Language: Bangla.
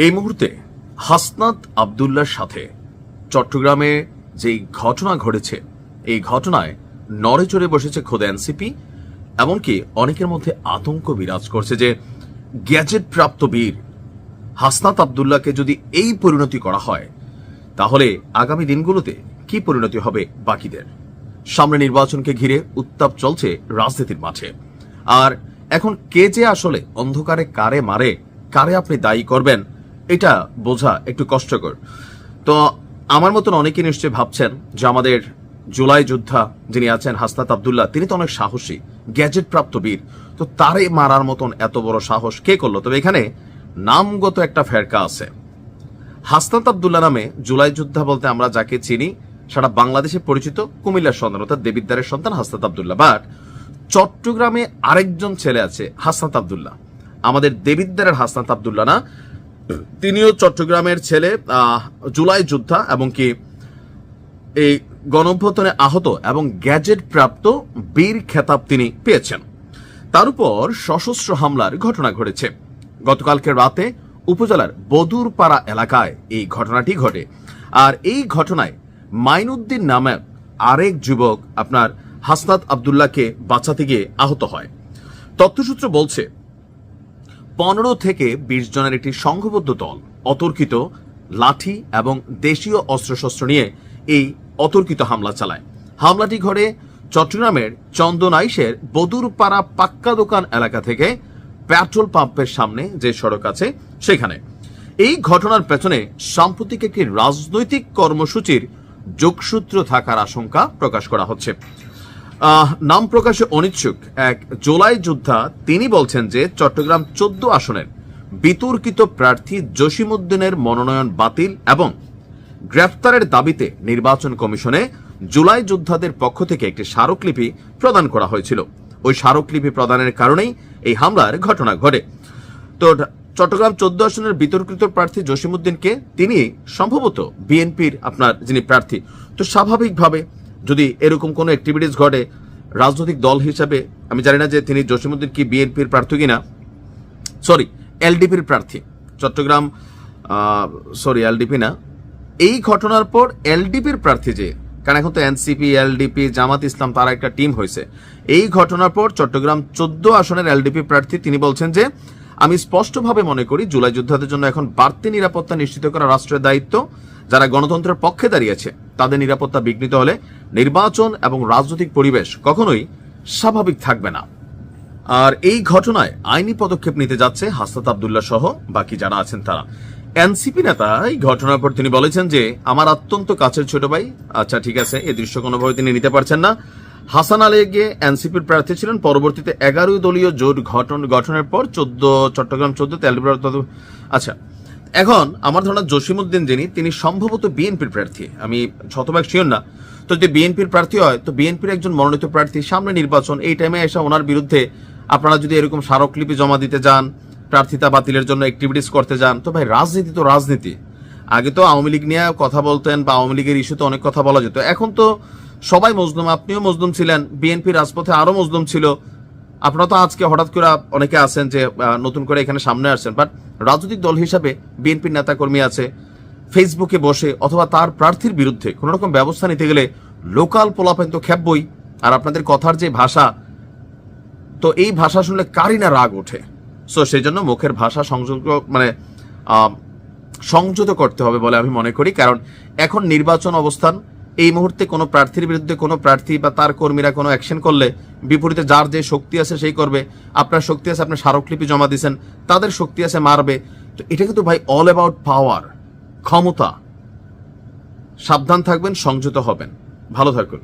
এই মুহূর্তে হাসনাত আব্দুল্লাহর সাথে চট্টগ্রামে যে ঘটনা ঘটেছে, এই ঘটনায় নড়ে চড়ে বসেছে খোদ এনসিপি। এমনকি অনেকের মধ্যে আতঙ্ক বিরাজ করছে যে গ্যাজেট প্রাপ্ত বীর হাসনাত আব্দুল্লাহকে যদি এই পরিণতি করা হয়, তাহলে আগামী দিনগুলোতে কি পরিণতি হবে বাকিদের। সামনে নির্বাচনকে ঘিরে উত্তাপ চলছে রাজনীতির মাঠে। আর এখন কে যে আসলে অন্ধকারে কারে মারে, কারে আপনি দায়ী করবেন, এটা বোঝা একটু কষ্টকর। তো আমার মতন অনেকে নিশ্চয়ই ভাবছেন যে আমাদের জুলাই যোদ্ধা যিনি আছেন হাসনাত আব্দুল্লাহ, তিনি তো অনেক সাহসী, গ্যাজেট প্রাপ্ত বীর, তো তারে মারার মতন এত বড় সাহস কে করলো? তবে এখানে নামগত একটা ফেরকা আছে। হাসনাত আব্দুল্লাহ নামে জুলাই যোদ্ধা বলতে আমরা যাকে চিনি, সারা বাংলাদেশে পরিচিত কুমিল্লার সন্তান, অর্থাৎ দেবিদ্বারের সন্তান হাসনাত আব্দুল্লাহ। বাট চট্টগ্রামে আরেকজন ছেলে আছে হাসনাত আব্দুল্লাহ, আমাদের দেবিদ্বারের হাসনাত আব্দুল্লাহ না, তিনিও চট্টগ্রামের ছেলে, জুলাই যোদ্ধা, এবং কি এই গণঅভ্যুত্থানে আহত এবং গ্যাজেট প্রাপ্ত বীর খেতাব তিনি পেয়েছেন। তার উপর সশস্ত্র হামলার ঘটনা ঘটেছে। গতকালকে রাতে উপজেলার বদুরপাড়া এলাকায় এই ঘটনাটি ঘটে। আর এই ঘটনায় মাইনুদ্দিন নামে আরেক যুবক আপনার হাসনাত আব্দুল্লাহকে বাঁচাতে গিয়ে আহত হয়। তথ্যসূত্র বলছে 15 থেকে 20 জনের একটি সংঘবদ্ধ দল অতর্কিত লাঠি এবং দেশীয় অস্ত্রশস্ত্র নিয়ে এই অতর্কিত হামলা চালায়। হামলাটি ঘটে চট্টগ্রামের চন্দনাইশের বদুরপাড়া পাক্কা দোকান এলাকা থেকে পেট্রোল পাম্পের সামনে যে সড়ক আছে সেখানে। এই ঘটনার পেছনে সাম্প্রতিক একটি রাজনৈতিক কর্মসূচির যোগসূত্র থাকার আশঙ্কা প্রকাশ করা হচ্ছে। নাম প্রকাশে অনিচ্ছুক এক জুলাই যোদ্ধা তিনি বলছেন যে চট্টগ্রাম 14 আসনের বিতর্কিত প্রার্থী জসিমউদ্দিনের মনোনয়ন বাতিল এবং গ্রেফতারের দাবিতে নির্বাচন কমিশনে জুলাই যোদ্ধাদের পক্ষ থেকে একটি স্মারকলিপি প্রদান করা হয়েছিল। ওই স্মারকলিপি প্রদানের কারণেই এই হামলার ঘটনা ঘটে। তো চট্টগ্রাম 14 আসনের বিতর্কিত প্রার্থী জসিমউদ্দিনকে, তিনি সম্ভবত বিএনপির আপনার যিনি প্রার্থী, তো স্বাভাবিকভাবে যদি এরকম কোনো অ্যাক্টিভিটিস ঘটে রাজনৈতিক দল হিসাবে, আমি জানি না যে তিনি জসিমউদ্দিন কি বিএনপির প্রার্থী কিনা, সরি এলডিপির প্রার্থী চট্টগ্রাম, সরি এলডিপি না, এই ঘটনার পর এলডিপির প্রার্থী যে, কারণ এখন তো এনসিপি, এলডিপি, জামাত ইসলাম তারা একটা টিম হয়েছে। এই ঘটনার পর চট্টগ্রাম 14 আসনের এলডিপি প্রার্থী তিনি বলছেন যে আমি স্পষ্টভাবে মনে করি জুলাই যোদ্ধাদের জন্য এখন বাড়তি নিরাপত্তা নিশ্চিত করা রাষ্ট্রের দায়িত্ব। যারা গণতন্ত্রের পক্ষে দাঁড়িয়েছে তাদের নিরাপত্তা বিঘ্নিত হলে নির্বাচন এবং রাজনৈতিক পরিবেশ কখনোই স্বাভাবিক থাকবে না। আর এই ঘটনায় আইনি পদক্ষেপ নিতে যাচ্ছে হাসনাত আব্দুল্লাহ সহ বাকি যারা আছেন তারা। এনসিপি নেতা এই ঘটনার পর তিনি বলেছেন যে আমার অত্যন্ত কাছের ছোট ভাই, আচ্ছা ঠিক আছে, এই দৃশ্য কোনোভাবে তিনি নিতে পারছেন না। হাসান আলী গিয়ে এনসিপির প্রার্থী ছিলেন, পরবর্তীতে 11 দলীয় জোট গঠনের পর চট্টগ্রাম 14 আচ্ছা, এখন আমার ধারণা জসিমউদ্দিন যিনি, তিনি সম্ভবত বিএনপির প্রার্থী, আমি শতভাগ শিওর না। তো যদি বিএনপির প্রার্থী হয়, তো বিএনপির একজন মনোনীত প্রার্থী, সামনে নির্বাচন, এই টাইমে এসে ওনার বিরুদ্ধে আপনারা যদি এরকম স্মারকলিপি জমা দিতে যান, প্রার্থিতা বাতিলের জন্য অ্যাক্টিভিটিস করতে যান, তো ভাই রাজনীতি তো রাজনীতি। আগে তো আওয়ামী লীগ নিয়ে কথা বলতেন বা আওয়ামী লীগের ইস্যুতে অনেক কথা বলা যেত, এখন তো সবাই মজলুম, আপনিও মজলুম ছিলেন, বিএনপি রাজপথে আরো মজলুম ছিল। আপনারা তো আজকে হঠাৎ করে অনেকে আছেন যে নতুন করে এখানে সামনে আসছেন, বাট রাজনৈতিক দল হিসাবে বিএনপির নেতাকর্মী আছে, ফেসবুকে বসে অথবা তার প্রার্থীর বিরুদ্ধে কোন রকম ব্যবস্থা নিতে গেলে লোকাল পোলাপেন তো খেপবই। আর আপনাদের কথার যে ভাষা, তো এই ভাষা শুনলে কারই না রাগ ওঠে। সো সেই জন্য মুখের ভাষা সংযত করতে হবে বলে আমি মনে করি। কারণ এখন নির্বাচন অবস্থান, এই মুহূর্তে কোনো প্রার্থীর বিরুদ্ধে কোনো প্রার্থী বা তার কর্মীরা কোনো অ্যাকশন করলে বিপরীতে যার যে শক্তি আছে সেই করবে। আপনার শক্তি আছে, আপনি স্মারকলিপি জমা দিয়েছেন, তাদের শক্তি আছে মারবে। তো এটা কিন্তু ভাই অল অ্যাবাউট পাওয়ার, ক্ষমতা। সাবধান থাকবেন, সংযত হবেন। ভালো থাকুন।